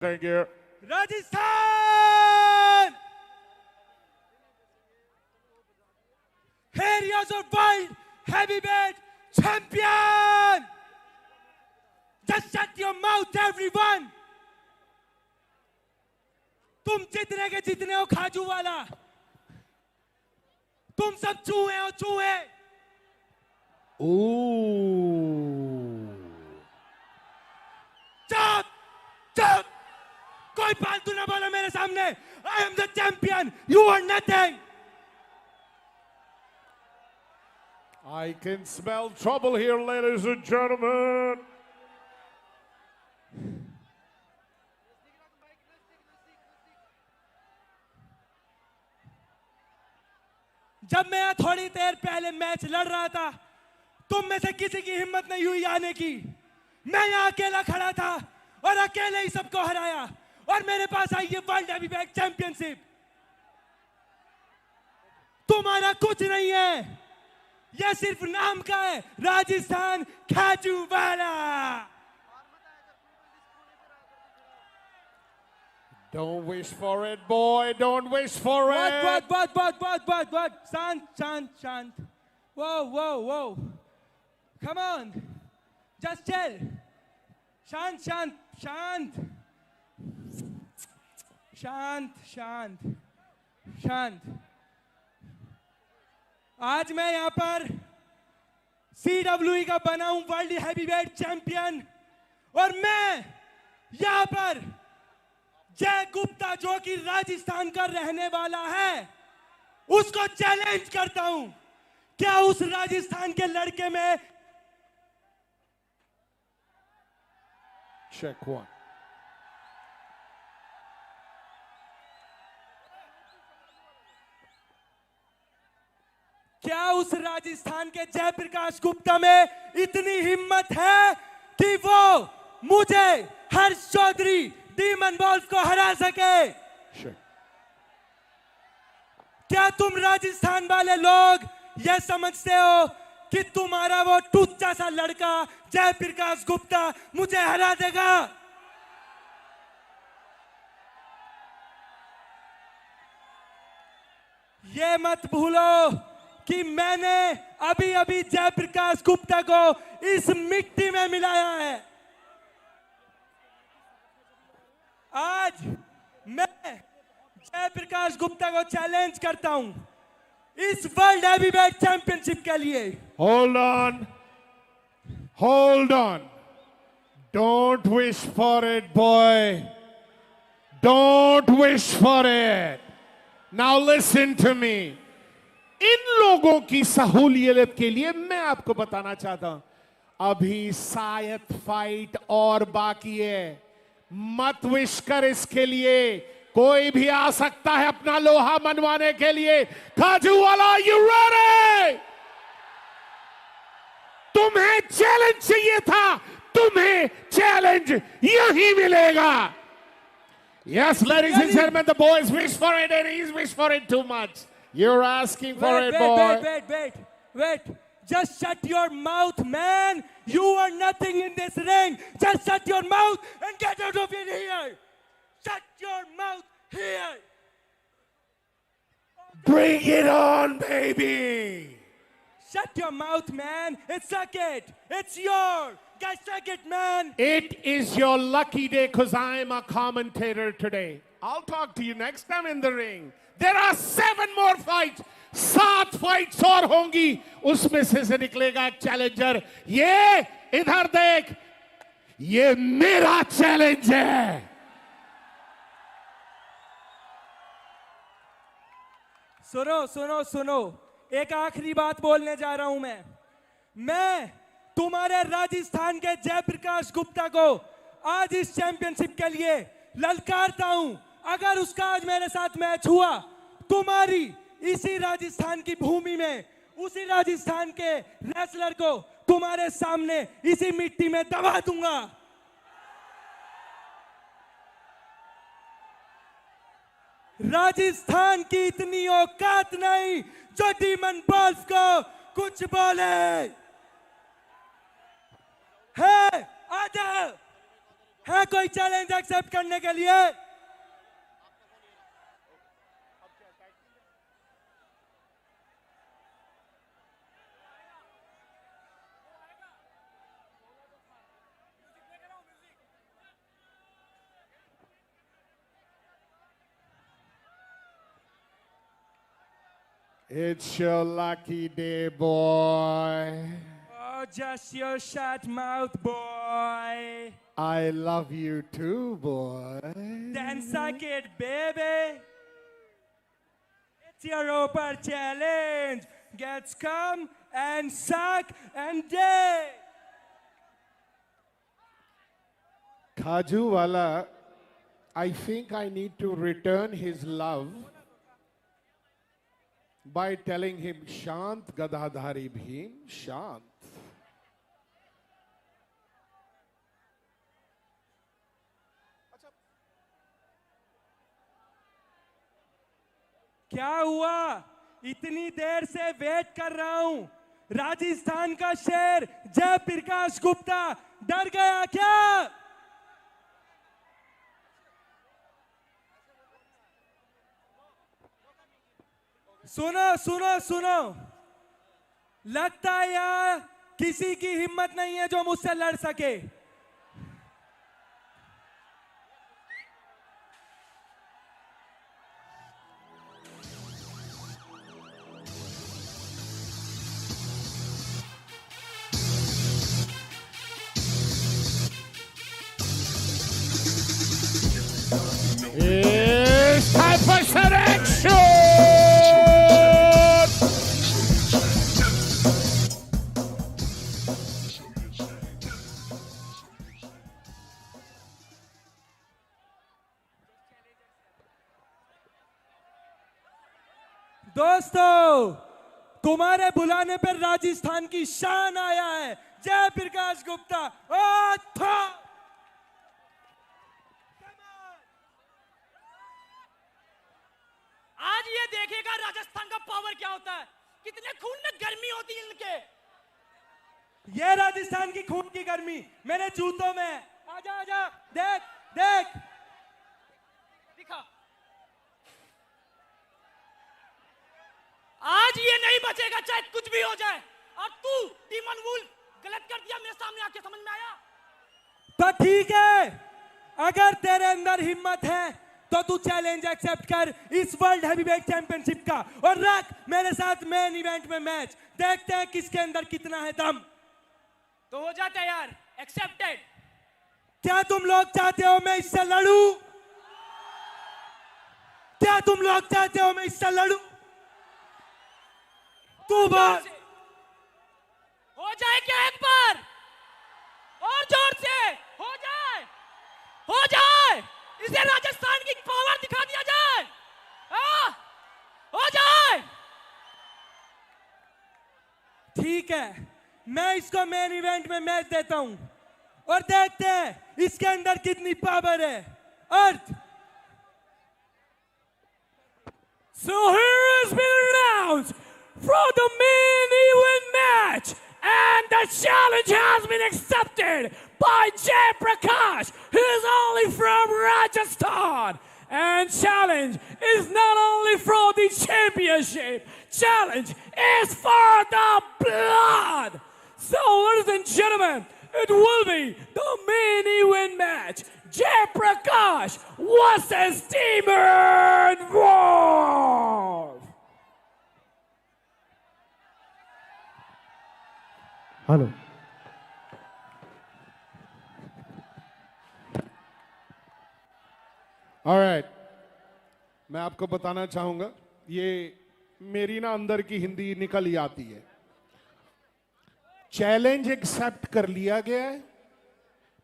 Thank you. Rajasthan! Here is your world heavyweight champion! Just shut your mouth, everyone! तुम जितने के जितने हो खाजू वाला, तुम सब चूहे हो चूहे। चुप चुप, कोई फालतू ना बोलो मेरे सामने। I am the champion, you are nothing. I can smell trouble here, ladies and gentlemen. जब मैं थोड़ी देर पहले मैच लड़ रहा था, तुम में से किसी की हिम्मत नहीं हुई आने की। मैं यहाँ अकेला खड़ा था और अकेले ही सबको हराया, और मेरे पास आई ये वर्ल्ड हेवीवेट चैंपियनशिप। तुम्हारा कुछ नहीं है, यह सिर्फ नाम का है, Rajasthan Khajuwala. Don't wish for it, boy. Don't wish for it. What? Shant. Whoa. Come on. Just chill. Shant. आज मैं यहाँ पर CWE का बना हूँ वर्ल्ड हैवीवेट चैंपियन, और मैं यहाँ पर जय गुप्ता, जो कि राजस्थान का रहने वाला है, उसको चैलेंज करता हूं। क्या उस राजस्थान के लड़के में Check one. क्या उस राजस्थान के जयप्रकाश गुप्ता में इतनी हिम्मत है कि वो मुझे, हर्ष चौधरी, डीमन वॉल्फ को हरा सके? Sure. क्या तुम राजस्थान वाले लोग यह समझते हो कि तुम्हारा वो टुच्चा सा लड़का जयप्रकाश गुप्ता मुझे हरा देगा? ये मत भूलो कि मैंने अभी जयप्रकाश गुप्ता को इस मिट्टी में मिलाया है। आज मैं जयप्रकाश गुप्ता को चैलेंज करता हूं इस वर्ल्ड हैवीवेट चैंपियनशिप के लिए। Hold on. Don't wish for it, boy. Don't wish for it. Now listen to me. इन लोगों की सहूलियत के लिए मैं आपको बताना चाहता हूं, अभी शायद फाइट और बाकी है। मत विश कर इसके लिए, कोई भी आ सकता है अपना लोहा मनवाने के लिए। Khajuwala, you ready? तुम्हें चैलेंज चाहिए था, तुम्हें चैलेंज यही मिलेगा। Yes, ladies and gentlemen, the boys wish for it and he's wished for it too much. You're asking for it, boy. Wait. Just shut your mouth, man. You are nothing in this ring. Just shut your mouth and get out of here. Shut your mouth here. Bring it on, baby. Shut your mouth, man. Suck it. It's yours. Guys, suck it, man. It is your lucky day because I'm a commentator today. I'll talk to you next time in the ring. There are 7 more fights. 7 fights और होंगी, उसमें से निकलेगा एक challenger. ये इधर देख, ये मेरा चैलेंज है। सुनो, एक आखिरी बात बोलने जा रहा हूं मैं तुम्हारे राजस्थान के जयप्रकाश गुप्ता को आज इस चैंपियनशिप के लिए ललकारता हूं। अगर उसका आज मेरे साथ मैच हुआ, तुम्हारी इसी राजस्थान की भूमि में उसी राजस्थान के रेसलर को तुम्हारे सामने इसी मिट्टी में दबा दूंगा। राजस्थान की इतनी औकात नहीं जो डीमन वॉल्फ को कुछ बोले। है आजा है कोई चैलेंज एक्सेप्ट करने के लिए? It's your lucky day, boy. Oh, just your shut mouth, boy. I love you too, boy. Then suck it, baby. It's your open challenge. Get come and suck and day. Khaju wala, I think I need to return his love by telling him, Shant Gadadhari Bhim, Shant. क्या हुआ? इतनी देर से wait कर रहा हूं। राजस्थान का शेर जयप्रकाश गुप्ता डर गया क्या? सुनो सुनो सुनो, लगता है यार किसी की हिम्मत नहीं है जो मुझसे लड़ सके। It's time for selection! दोस्तों, तुम्हारे बुलाने पर राजस्थान की शान आया है, जयप्रकाश गुप्ता। ओ था आज ये देखेगा राजस्थान का पावर क्या होता है, कितने खून में गर्मी होती है इनके। ये राजस्थान की खून की गर्मी मेरे जूतों में। आजा आजा, देख देख। दिखा, आज ये नहीं बचेगा चाहे कुछ भी हो जाए। और तू टीमन वुल्फ गलत कर दिया, मेरे सामने आके समझ में आया। तो ठीक है, अगर तेरे अंदर हिम्मत है तो तू चैलेंज एक्सेप्ट कर इस वर्ल्ड हैवीवेट चैंपियनशिप का और रख मेरे साथ मेन इवेंट में मैच। देखते हैं किसके अंदर कितना है दम। तो हो जाता है यार, एक्सेप्टेड। क्या तुम लोग चाहते हो मैं इससे लड़ूं? क्या तुम लोग चाहते हो मैं इससे लड़ूं? तू बोल। हो जाए क्या एक बार और जोर से? हो जाए, हो जाए, इसे राजस्थान की पावर दिखा दिया जाए। हो जाए। ठीक है, मैं इसको मेन इवेंट में मैच देता हूं और देखते हैं इसके अंदर कितनी पावर है। अर्थ। So here has been announced for the main event match, and the challenge has been accepted by Jay Prakash, who is only from Rajasthan. And challenge is not only for the championship, challenge is for the blood. So ladies and gentlemen, it will be the main event match. Jay Prakash versus Demon Wolf. Hello, Alright, मैं आपको बताना चाहूंगा, ये मेरी ना अंदर की हिंदी निकल ही आती है। चैलेंज एक्सेप्ट कर लिया गया है,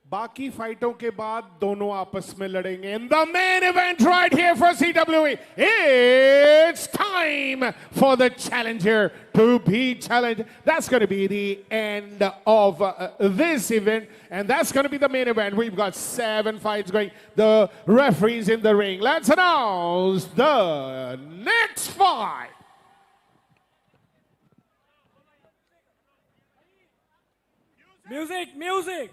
बाकी फाइटों के बाद दोनों आपस में लड़ेंगे। In the main event right here for CWE, it's time for the challenger to be challenged. That's going to be the end of this event, and that's going to be the main event. We've got 7 fights going. The referees in the ring. Let's announce the next fight. Music, music.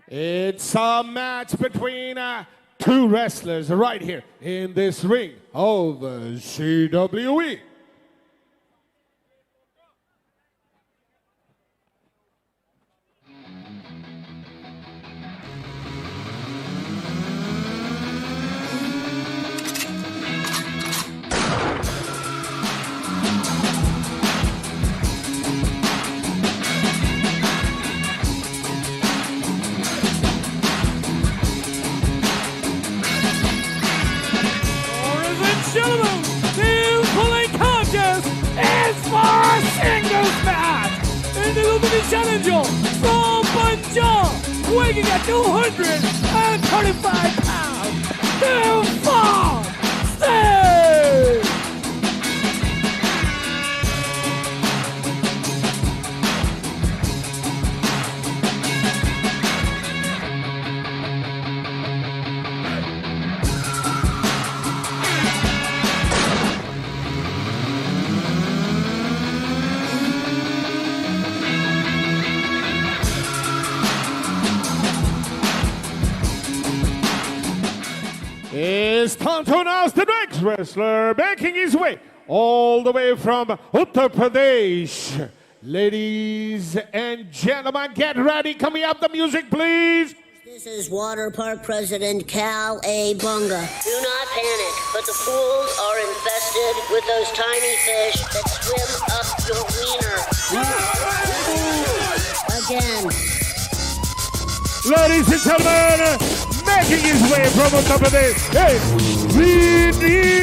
It's a match between two wrestlers right here in this ring of CWE. Gentlemen, the pulling contest is for a singles match. In the Ultimate Challenger from Punjab, weighing at 235 pounds, Tufan Singh. It's time to announce the next wrestler making his way all the way from Uttar Pradesh. Ladies and gentlemen, get ready. Can we have the music, please? This is Water Park President Cal A. Bunga. Do not panic, but the pools are infested with those tiny fish that swim up your wiener. Again. Ladies and gentlemen, making his way from Uttar Pradesh, it's Vineet.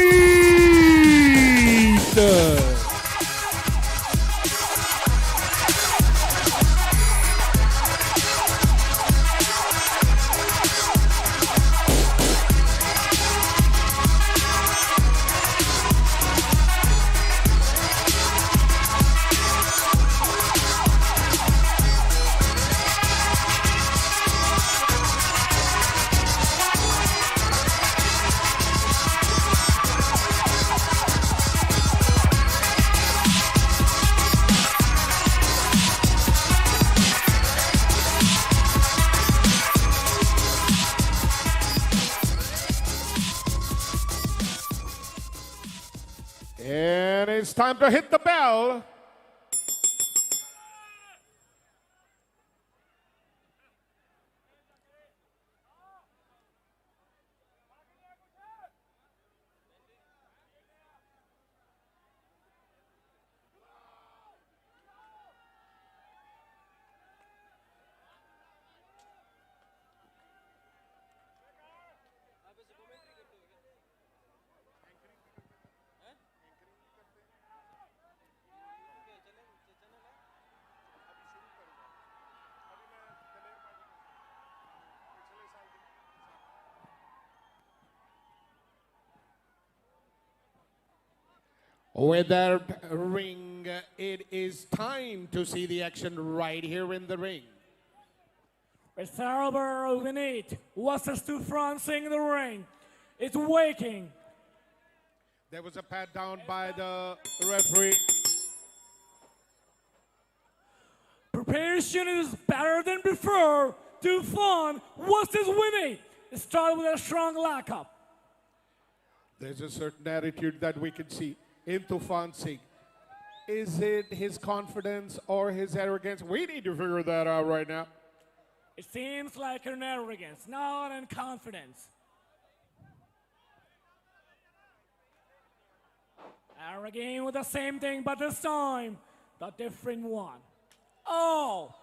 And it's time to hit the bell. With that ring, it is time to see the action right here in the ring. With Sarabur Vineet versus Tufan Singh in the ring. It's waking. There was a pat down by the referee. Preparation is better than before. Tufan versus Vineet. It started with a strong lockup. There's a certain attitude that we can see in Tufan Singh. Is it his confidence or his arrogance? We need to figure that out right now. It seems like an arrogance, not an confidence. Arrogant with the same thing, but this time, the different one. Oh,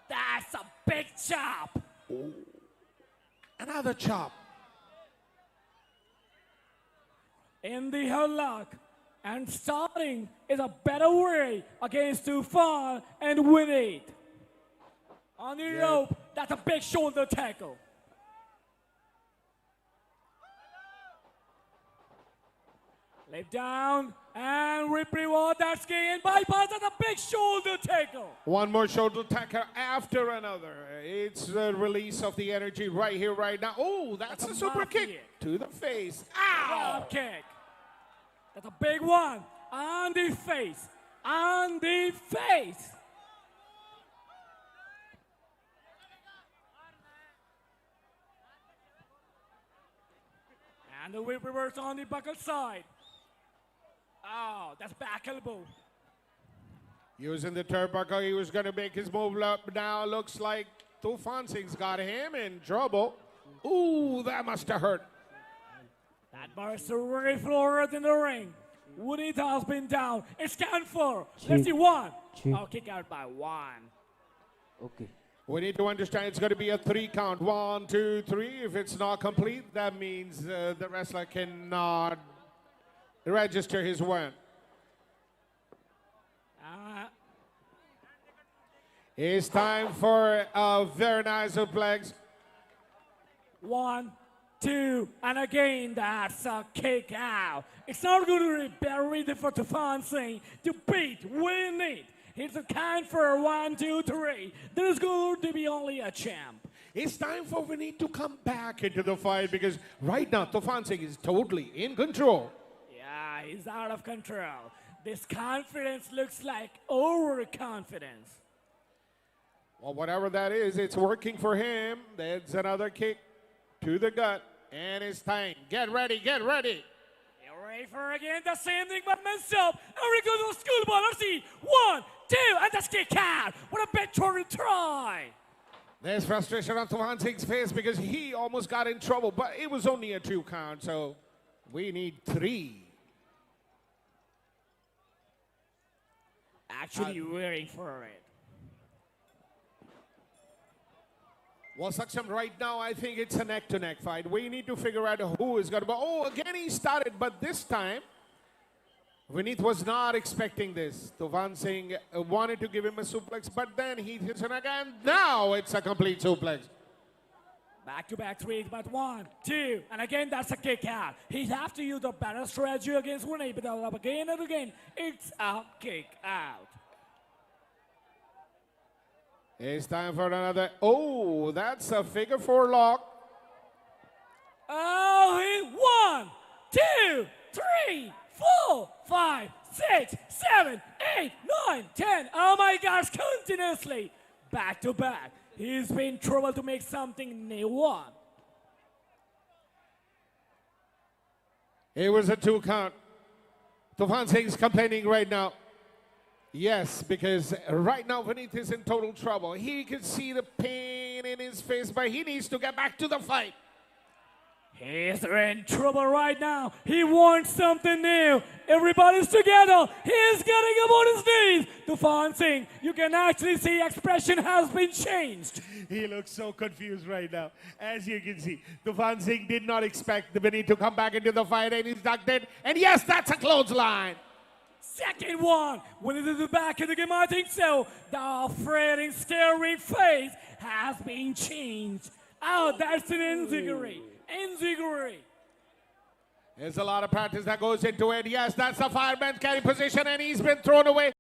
that's a big chop. Another chop. In the headlock. And starting is a better way against Tufan and Vineet. On the rope, that's a big shoulder tackle. Lay down and rip reward that skin and bypass. That's a big shoulder tackle. One more shoulder tackle after another. It's the release of the energy right here, right now. Oh, that's a super kick to the face. Ow! Drop kick. That's a big one. On the face. On the face. And the whip reverse on the buckle side. Oh, that's back elbow. Using the turnbuckle, he was going to make his move up. Now looks like Tufan Singh's got him in trouble. Ooh, that must have hurt. That burst already forward in the ring. Vinith has been down. It's count 4. Let's see 1. Oh, kick out by 1. Okay. We need to understand it's going to be a 3 count. 1, 2, 3. If it's not complete, that means the wrestler cannot register his win. It's time for a very nice suplex. 1, 2, and again that's a kick out. It's not going to be very easy for Tufan Singh to beat Vinith. It's a count for 1, 2, 3. There's going to be only a champ. It's time for Vinith to come back into the fight because right now Tufan Singh is totally in control. Yeah, he's out of control. This confidence looks like overconfidence. Well, whatever that is, it's working for him. There's another kick to the gut, and it's time. Get ready, get ready. You're ready for again the same thing but myself. And we go to the schoolboy. Let's see. 1, 2, and that's kick out. What a bit to try. There's frustration on Tufan Singh's face because he almost got in trouble, but it was only a 2 count, so we need 3. Actually waiting for it. Well, Saksham, right now, I think it's a neck-to-neck fight. We need to figure out who is going to... Oh, again, he started, but this time, Vinith was not expecting this. Tufan Singh wanted to give him a suplex, but then he hits it again. Now it's a complete suplex. Back-to-back 3, but 1, 2, and again, that's a kick out. He'd have to use a better strategy against Vinith, but again and again, it's a kick out. It's time for another... Oh, that's a figure 4 lock. Oh, 1, 2, 3, 4, 5, 6, 7, 8, 9, 10. Oh my gosh, continuously. Back to back. He's been trouble to make something new. It was a 2 count. Tufan Singh's complaining right now. Yes, because right now Vinith is in total trouble. He can see the pain in his face, but he needs to get back to the fight. He's in trouble right now. He wants something new. Everybody's together. He's getting up on his knees. Tufan Singh, you can actually see expression has been changed. He looks so confused right now. As you can see, Tufan Singh did not expect the Vinith to come back into the fight, and he's ducked it. And yes, that's a clothesline. Second one, when it is the back of the game, I think so. The afraid and scary face has been changed. Oh, that's an enziguri. Enziguri. There's a lot of practice that goes into it. Yes, that's a fireman's carry position, and he's been thrown away.